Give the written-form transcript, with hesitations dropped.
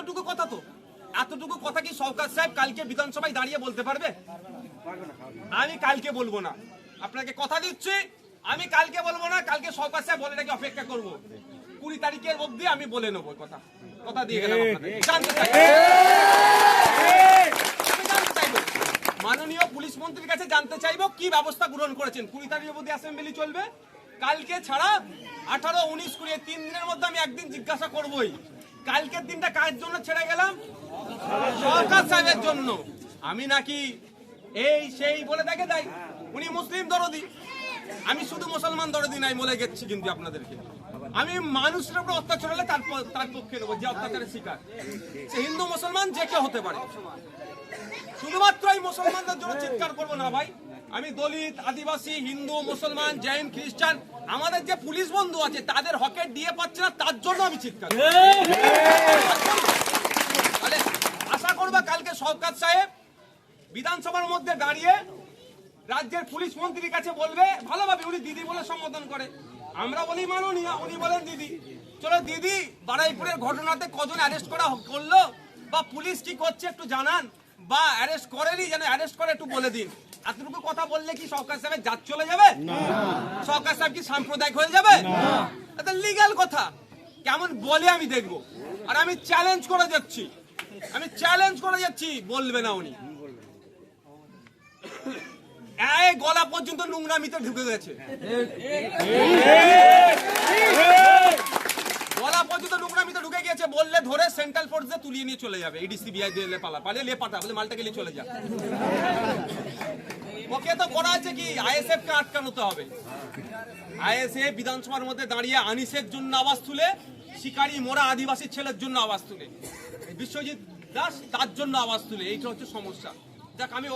এতটুকু কথা তো, এতটুকু কথা কি শওকত সাহেব কালকে বিধানসভায় দাঁড়িয়ে বলতে পারবে? আমি কালকে বলবো না, আপনাকে কথা দিচ্ছি, আমি কালকে বলবো না। কালকে শওকত সাহেব বলে নাকি অপেক্ষা করব, 20 তারিখের অবধি আমি বলে নেবো কথা, কথা দিয়ে গেলাম আপনাদের। জানতে চাই, আমি জানতে চাইবো মাননীয় পুলিশ মন্ত্রীর কাছে জানতে চাইবো কি ব্যবস্থা গ্রহণ করেছেন। 20 তারিখের অবধি অ্যাসেম্বলি চলবে, কালকে ছাড়া 18, 19, 20 3 দিনের মধ্যে আমি একদিন জিজ্ঞাসা করবোই কালকের দিনটা কার জন্য ছেড়ে গেলাম? শওকত সাহেবের জন্য। আমি নাকি এই সেই বলে দেখে দেয়, উনি মুসলিম দরদি, আমি শুধু মুসলমান দরদি নাই বলে গেছি কিন্তু আপনাদেরকে। আমি মানুষের উপর অত্যাচার হলে তার পক্ষে নেবো, যে অত্যাচারের শিকার, সে হিন্দু মুসলমান যে কেউ হতে পারে। শুধুমাত্র এই মুসলমানদের জন্য চিৎকার করবো না ভাই, আমি দলিত, আদিবাসী, হিন্দু, মুসলমান, জৈন, খ্রিস্টান, আমাদের যে পুলিশ বন্ধু আছে তাদের হকের দিয়ে পাচ্ছে না, তার জন্য আমি চিৎকার। তাহলে আশা করবো কালকে শওকত সাহেব বিধানসভার মধ্যে দাঁড়িয়ে রাজ্যের পুলিশ মন্ত্রীর কাছে বলবে, ভালোভাবে, উনি দিদি বলে সম্বোধন করে, আমরা বলি মাননীয়, উনি বলেন দিদি। চলো দিদি, বারুইপুরের ঘটনাতে কজন অ্যারেস্ট করলো বা পুলিশ কি করছে একটু জানান, বা অ্যারেস্ট করেনি যেন অ্যারেস্ট করে একটু বলে দিন। এতটুকু কথা বললে কি শওকত সাহেবের জাত চলে যাবে? শওকত সাহেব কি সাম্প্রদায়িক হয়ে যাবে? এটা লিগ্যাল কথা, কেমন বলে আমি দেখবো। আর আমি চ্যালেঞ্জ করে যাচ্ছি, আমি চ্যালেঞ্জ করে যাচ্ছি, বলবে না উনি। এই গলা পর্যন্ত নোংরামিতে ঢুকে গেছে, গলা পর্যন্ত নোংরামিতে ঢুকে গেছে, বললে ধরে সেন্ট্রাল ফোর্সে তুলিয়ে নিয়ে চলে যাবে, এডিসি বিআই দিয়ে পালিয়ে নিয়ে পাঠা বলে মালটাকে নিয়ে চলে যাবে। ওকে তো করা আছে কি আইএসএফ কে আটকানোতে হবে। আইএসএফ বিধানসভার মধ্যে দাঁড়িয়ে আনিসের জন্য আওয়াজ তুলে, শিকারী মোরা আদিবাসী ছেলের জন্য আওয়াজ তুলে, বিশ্বজিৎ দাস তার জন্য আওয়াজ তুলে, এইটা হচ্ছে সমস্যা। যাক, আমি